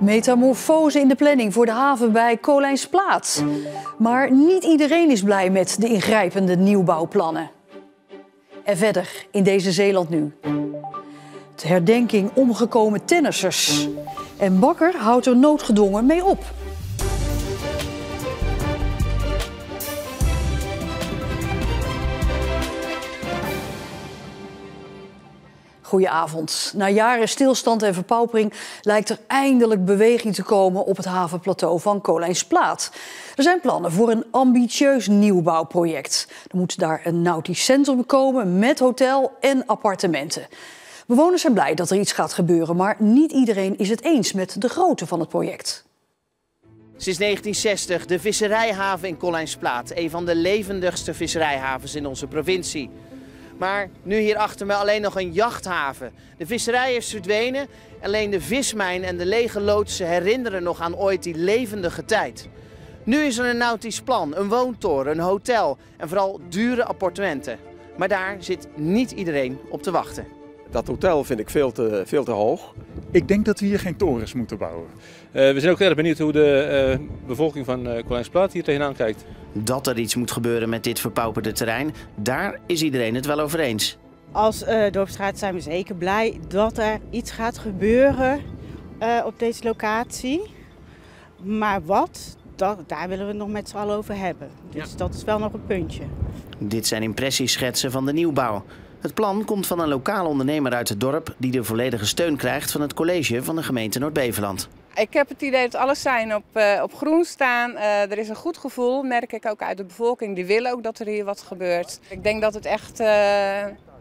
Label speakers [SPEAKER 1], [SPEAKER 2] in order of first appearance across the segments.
[SPEAKER 1] Metamorfose in de planning voor de haven bij Kolijnsplaat. Maar niet iedereen is blij met de ingrijpende nieuwbouwplannen. En verder in deze Zeeland nu. De herdenking omgekomen tennissers. En Bakker houdt er noodgedwongen mee op. Goedenavond. Na jaren stilstand en verpaupering lijkt er eindelijk beweging te komen op het havenplateau van Kolijnsplaat. Er zijn plannen voor een ambitieus nieuwbouwproject. Er moet daar een nautisch centrum komen met hotel en appartementen. Bewoners zijn blij dat er iets gaat gebeuren, maar niet iedereen is het eens met de grootte van het project.
[SPEAKER 2] Sinds 1960 de visserijhaven in Kolijnsplaat, een van de levendigste visserijhavens in onze provincie. Maar nu hier achter me alleen nog een jachthaven. De visserij is verdwenen, alleen de vismijn en de lege loodsen herinneren nog aan ooit die levendige tijd. Nu is er een nautisch plan, een woontoren, een hotel en vooral dure appartementen. Maar daar zit niet iedereen op te wachten.
[SPEAKER 3] Dat hotel vind ik veel te hoog.
[SPEAKER 4] Ik denk dat we hier geen torens moeten bouwen.
[SPEAKER 5] We zijn ook erg benieuwd hoe de bevolking van Kolijnsplaat hier tegenaan kijkt.
[SPEAKER 2] Dat er iets moet gebeuren met dit verpauperde terrein, daar is iedereen het wel over eens.
[SPEAKER 6] Als dorpsraad zijn we zeker blij dat er iets gaat gebeuren op deze locatie. Maar wat, daar willen we het nog met z'n allen over hebben. Dus dat is wel nog een puntje.
[SPEAKER 2] Dit zijn impressieschetsen van de nieuwbouw. Het plan komt van een lokale ondernemer uit het dorp die de volledige steun krijgt van het college van de gemeente Noord-Beveland.
[SPEAKER 7] Ik heb het idee dat alles zijn op groen staan. Er is een goed gevoel, merk ik ook uit de bevolking. Die willen ook dat er hier wat gebeurt. Ik denk dat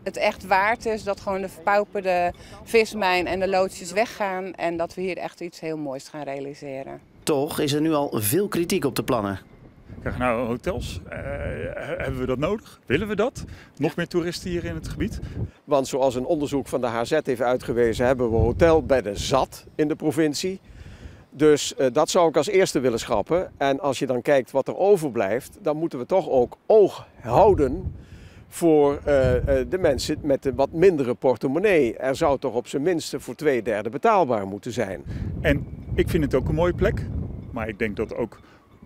[SPEAKER 7] het echt waard is dat gewoon de verpauperde vismijn en de loodsjes weggaan. En dat we hier echt iets heel moois gaan realiseren.
[SPEAKER 2] Toch is er nu al veel kritiek op de plannen.
[SPEAKER 4] Kijk, nou, hotels, hebben we dat nodig? Willen we dat? Nog meer toeristen hier in het gebied?
[SPEAKER 3] Want zoals een onderzoek van de HZ heeft uitgewezen, hebben we hotelbedden zat in de provincie. Dus dat zou ik als eerste willen schrappen. En als je dan kijkt wat er overblijft, dan moeten we toch ook oog houden voor de mensen met de wat mindere portemonnee. Er zou toch op zijn minst voor 2/3 betaalbaar moeten zijn.
[SPEAKER 4] En ik vind het ook een mooie plek, maar ik denk dat ook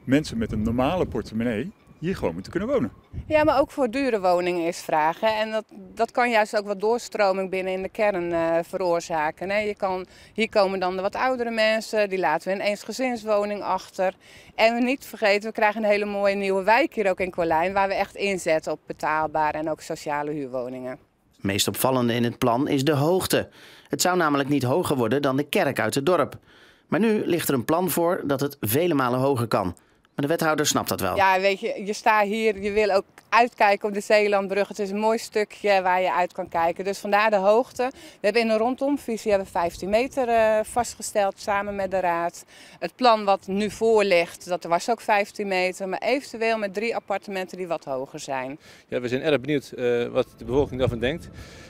[SPEAKER 4] mensen met een normale portemonnee hier gewoon moeten kunnen wonen.
[SPEAKER 7] Ja, maar ook voor dure woningen is vragen. En dat kan juist ook wat doorstroming binnen in de kern veroorzaken. Hè. Hier komen dan de wat oudere mensen, die laten we in eensgezinswoning achter. En we niet vergeten, we krijgen een hele mooie nieuwe wijk hier ook in Kolijn, waar we echt inzetten op betaalbare en ook sociale huurwoningen.
[SPEAKER 2] Het meest opvallende in het plan is de hoogte. Het zou namelijk niet hoger worden dan de kerk uit het dorp. Maar nu ligt er een plan voor dat het vele malen hoger kan. Maar de wethouder snapt dat wel.
[SPEAKER 7] Ja, weet je staat hier, je wil ook uitkijken op de Zeelandbrug. Het is een mooi stukje waar je uit kan kijken. Dus vandaar de hoogte. We hebben in een rondomvisie 15 meter vastgesteld samen met de raad. Het plan wat nu voor ligt, dat was ook 15 meter. Maar eventueel met 3 appartementen die wat hoger zijn.
[SPEAKER 5] Ja, we zijn erg benieuwd wat de bevolking daarvan denkt.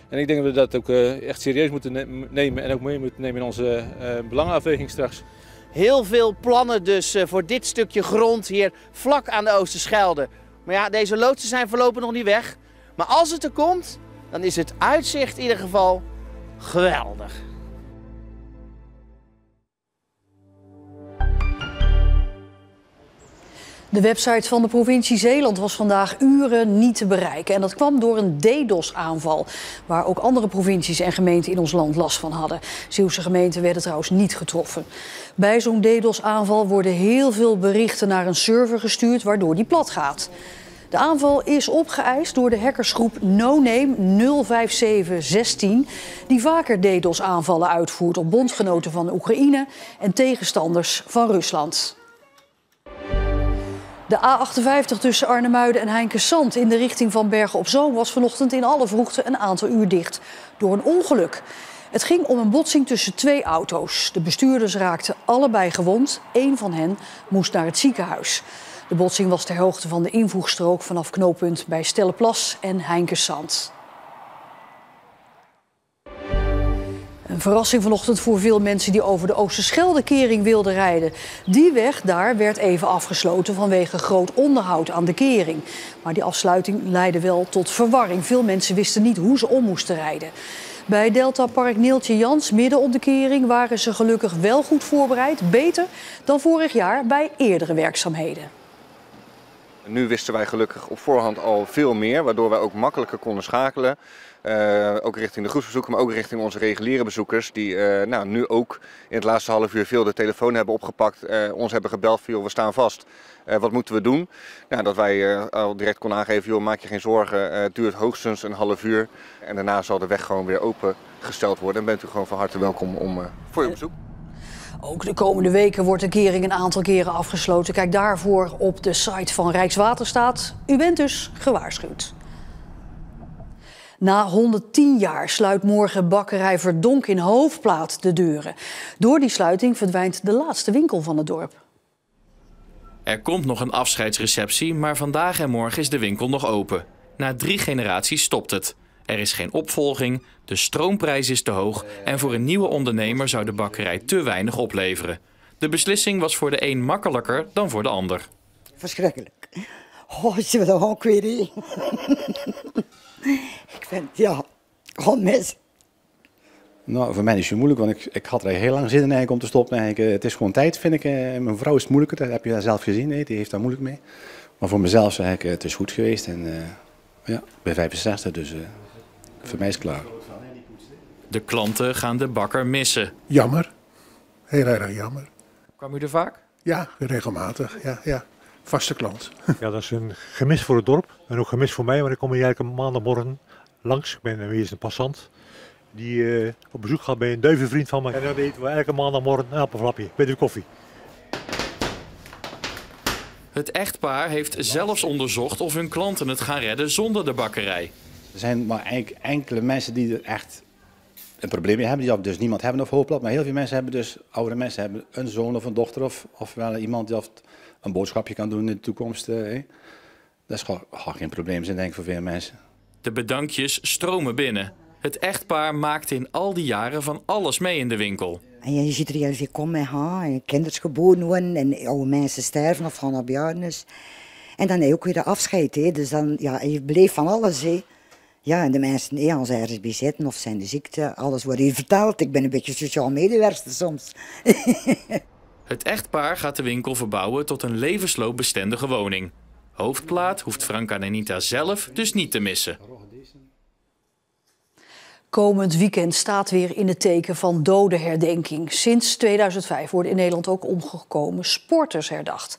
[SPEAKER 5] En ik denk dat we dat ook echt serieus moeten nemen en ook mee moeten nemen in onze belangenafweging straks.
[SPEAKER 2] Heel veel plannen dus voor dit stukje grond hier vlak aan de Oosterschelde. Maar ja, deze loodsen zijn voorlopig nog niet weg. Maar als het er komt, dan is het uitzicht in ieder geval geweldig.
[SPEAKER 1] De website van de provincie Zeeland was vandaag uren niet te bereiken. En dat kwam door een DDoS-aanval, waar ook andere provincies en gemeenten in ons land last van hadden. Zeeuwse gemeenten werden trouwens niet getroffen. Bij zo'n DDoS-aanval worden heel veel berichten naar een server gestuurd, waardoor die plat gaat. De aanval is opgeëist door de hackersgroep NoName 05716... die vaker DDoS-aanvallen uitvoert op bondgenoten van Oekraïne en tegenstanders van Rusland. De A58 tussen Arnhemuiden en Heinkensand in de richting van Bergen op Zoom was vanochtend in alle vroegte een aantal uur dicht door een ongeluk. Het ging om een botsing tussen 2 auto's. De bestuurders raakten allebei gewond. 1 van hen moest naar het ziekenhuis. De botsing was ter hoogte van de invoegstrook vanaf knooppunt bij Stellenplas en Heinkensand. Een verrassing vanochtend voor veel mensen die over de Oosterscheldekering wilden rijden. Die weg daar werd even afgesloten vanwege groot onderhoud aan de kering. Maar die afsluiting leidde wel tot verwarring. Veel mensen wisten niet hoe ze om moesten rijden. Bij Delta Park Neeltje Jans, midden op de kering, waren ze gelukkig wel goed voorbereid. Beter dan vorig jaar bij eerdere werkzaamheden.
[SPEAKER 8] Nu wisten wij gelukkig op voorhand al veel meer, waardoor wij ook makkelijker konden schakelen. Ook richting de groepsbezoekers, maar ook richting onze reguliere bezoekers. Die nu ook in het laatste half uur veel de telefoon hebben opgepakt. Ons hebben gebeld van, joh, we staan vast. Wat moeten we doen? Dat wij al direct konden aangeven, joh, maak je geen zorgen. Het duurt hoogstens een half uur. En daarna zal de weg gewoon weer opengesteld worden. En bent u gewoon van harte welkom voor uw bezoek.
[SPEAKER 1] Ook de komende weken wordt de kering een aantal keren afgesloten. Kijk daarvoor op de site van Rijkswaterstaat. U bent dus gewaarschuwd. Na 110 jaar sluit morgen bakkerij Verdonk in Hoofdplaat de deuren. Door die sluiting verdwijnt de laatste winkel van het dorp.
[SPEAKER 9] Er komt nog een afscheidsreceptie, maar vandaag en morgen is de winkel nog open. Na 3 generaties stopt het. Er is geen opvolging, de stroomprijs is te hoog en voor een nieuwe ondernemer zou de bakkerij te weinig opleveren. De beslissing was voor de een makkelijker dan voor de ander.
[SPEAKER 10] Verschrikkelijk. Oh, ze willen gewoon kwijt. Ik vind, ja, gewoon mis.
[SPEAKER 11] Nou, voor mij is het moeilijk, want ik had er heel lang zin in om te stoppen. Het is gewoon tijd, vind ik. Mijn vrouw is het moeilijker, dat heb je zelf gezien. Die heeft daar moeilijk mee. Maar voor mezelf zeg ik, het is goed geweest. En ik ben 65, dus voor mij is het klaar.
[SPEAKER 9] De klanten gaan de bakker missen.
[SPEAKER 12] Jammer. Heel erg jammer.
[SPEAKER 9] Kwam u er vaak?
[SPEAKER 12] Ja, regelmatig. Ja. Vaste klant.
[SPEAKER 13] Ja, dat is een gemis voor het dorp. En ook gemis voor mij, want ik kom hier eigenlijk een maandagmorgen langs. Ik ben hier een passant die op bezoek gaat bij een duivenvriend van me. En dan eten we elke maandagmorgen een appelflapje met uw koffie.
[SPEAKER 9] Het echtpaar heeft zelfs onderzocht of hun klanten het gaan redden zonder de bakkerij.
[SPEAKER 11] Er zijn maar enkele mensen die er echt een probleem mee hebben. Die dus niemand hebben of Hoofdplaat. Maar heel veel mensen hebben dus, oudere mensen hebben een zoon of een dochter of wel iemand die een boodschapje kan doen in de toekomst. Dat is gewoon geen probleem zijn, denk ik, voor veel mensen.
[SPEAKER 9] De bedankjes stromen binnen. Het echtpaar maakte in al die jaren van alles mee in de winkel.
[SPEAKER 10] En je ziet er heel veel komen en gaan. En kinderen geboren worden en oude mensen sterven of gaan op bejaardenis. En dan heb je ook weer de afscheid. Hè. Dus dan, ja, je beleeft van alles. Hè. Ja, en de mensen, als ze ergens bij zitten of zijn de ziekte, alles wordt hier verteld. Ik ben een beetje sociaal medewerker soms.
[SPEAKER 9] Het echtpaar gaat de winkel verbouwen tot een levensloopbestendige woning. Hoofdplaat hoeft Franka en Anita zelf dus niet te missen.
[SPEAKER 1] Komend weekend staat weer in het teken van dodenherdenking. Sinds 2005 worden in Nederland ook omgekomen sporters herdacht.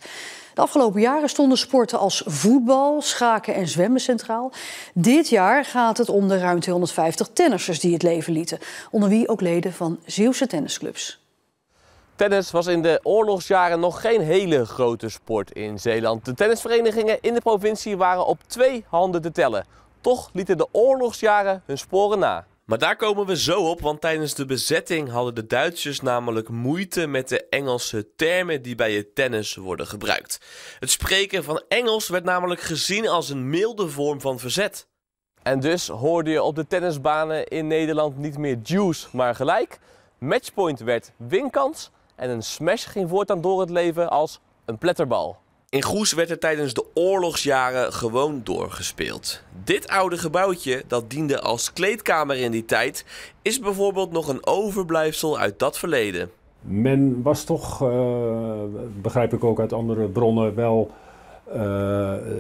[SPEAKER 1] De afgelopen jaren stonden sporten als voetbal, schaken en zwemmen centraal. Dit jaar gaat het om de ruim 250 tennissers die het leven lieten. Onder wie ook leden van Zeeuwse tennisclubs.
[SPEAKER 14] Tennis was in de oorlogsjaren nog geen hele grote sport in Zeeland. De tennisverenigingen in de provincie waren op 2 handen te tellen. Toch lieten de oorlogsjaren hun sporen na.
[SPEAKER 15] Maar daar komen we zo op, want tijdens de bezetting hadden de Duitsers namelijk moeite met de Engelse termen die bij het tennis worden gebruikt. Het spreken van Engels werd namelijk gezien als een milde vorm van verzet.
[SPEAKER 14] En dus hoorde je op de tennisbanen in Nederland niet meer juice, maar gelijk. Matchpoint werd winkans en een smash ging voortaan door het leven als een pletterbal.
[SPEAKER 15] In Goes werd er tijdens de oorlogsjaren gewoon doorgespeeld. Dit oude gebouwtje, dat diende als kleedkamer in die tijd, is bijvoorbeeld nog een overblijfsel uit dat verleden.
[SPEAKER 16] Men was toch, begrijp ik ook uit andere bronnen, wel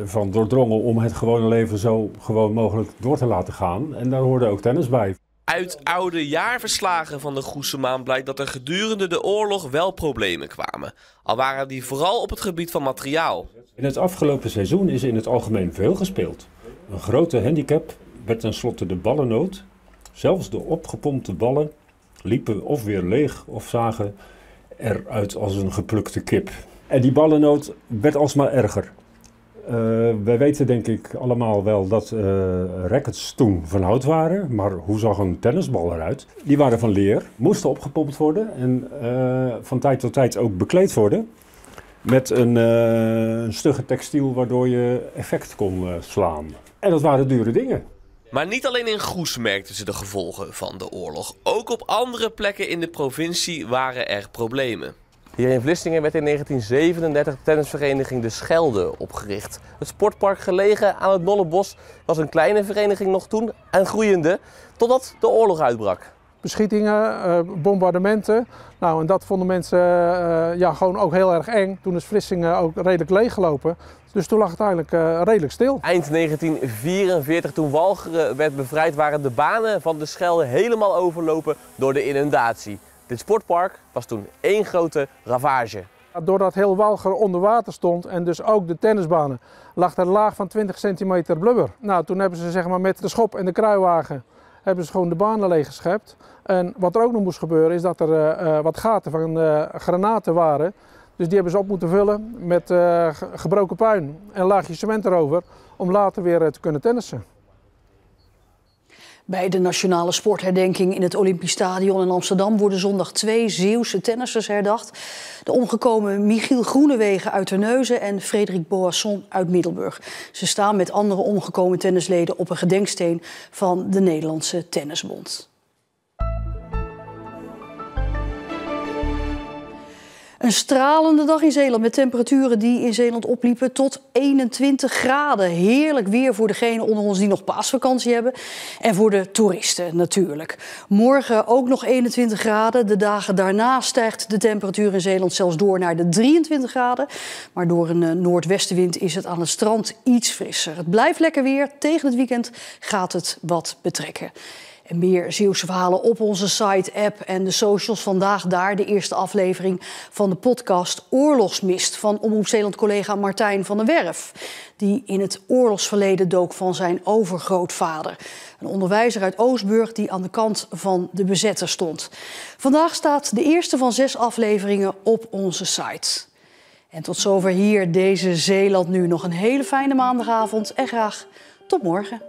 [SPEAKER 16] van doordrongen om het gewone leven zo gewoon mogelijk door te laten gaan. En daar hoorde ook tennis bij.
[SPEAKER 15] Uit oude jaarverslagen van de Goese Maan blijkt dat er gedurende de oorlog wel problemen kwamen. Al waren die vooral op het gebied van materiaal.
[SPEAKER 16] In het afgelopen seizoen is in het algemeen veel gespeeld. Een grote handicap werd tenslotte de ballennood. Zelfs de opgepompte ballen liepen of weer leeg of zagen eruit als een geplukte kip. En die ballennood werd alsmaar erger. Wij weten denk ik allemaal wel dat rackets toen van hout waren, maar hoe zag een tennisbal eruit? Die waren van leer, moesten opgepompt worden en van tijd tot tijd ook bekleed worden met een stugge textiel waardoor je effect kon slaan. En dat waren dure dingen.
[SPEAKER 15] Maar niet alleen in Goes merkten ze de gevolgen van de oorlog. Ook op andere plekken in de provincie waren er problemen.
[SPEAKER 14] Hier in Vlissingen werd in 1937 de tennisvereniging De Schelde opgericht. Het sportpark gelegen aan het Nollebos was een kleine vereniging nog toen en groeiende, totdat de oorlog uitbrak.
[SPEAKER 17] Beschietingen, bombardementen. Nou, en dat vonden mensen gewoon ook heel erg eng. Toen is Vlissingen ook redelijk leeggelopen. Dus toen lag het eigenlijk redelijk stil.
[SPEAKER 14] Eind 1944, toen Walcheren werd bevrijd, waren de banen van De Schelde helemaal overlopen door de inundatie. Dit sportpark was toen één grote ravage.
[SPEAKER 17] Doordat heel Walcheren onder water stond en dus ook de tennisbanen, lag er een laag van 20 centimeter blubber. Nou, toen hebben ze met de schop en de kruiwagen hebben ze gewoon de banen leeggeschept. En wat er ook nog moest gebeuren is dat er wat gaten van granaten waren. Dus die hebben ze op moeten vullen met gebroken puin en een laagje cement erover om later weer te kunnen tennissen.
[SPEAKER 1] Bij de nationale sportherdenking in het Olympisch Stadion in Amsterdam worden zondag 2 Zeeuwse tennissers herdacht. De omgekomen Michiel Groenewegen uit Terneuzen en Frederik Boasson uit Middelburg. Ze staan met andere omgekomen tennisleden op een gedenksteen van de Nederlandse Tennisbond. Een stralende dag in Zeeland met temperaturen die in Zeeland opliepen tot 21 graden. Heerlijk weer voor degenen onder ons die nog paasvakantie hebben. En voor de toeristen natuurlijk. Morgen ook nog 21 graden. De dagen daarna stijgt de temperatuur in Zeeland zelfs door naar de 23 graden. Maar door een noordwestenwind is het aan het strand iets frisser. Het blijft lekker weer. Tegen het weekend gaat het wat betrekken. En meer Zeeuwse verhalen op onze site, app en de socials. Vandaag daar de eerste aflevering van de podcast Oorlogsmist van Omroep Zeeland-collega Martijn van der Werf. Die in het oorlogsverleden dook van zijn overgrootvader. Een onderwijzer uit Oostburg die aan de kant van de bezetter stond. Vandaag staat de eerste van 6 afleveringen op onze site. En tot zover hier deze Zeeland Nu. Nog een hele fijne maandagavond en graag tot morgen.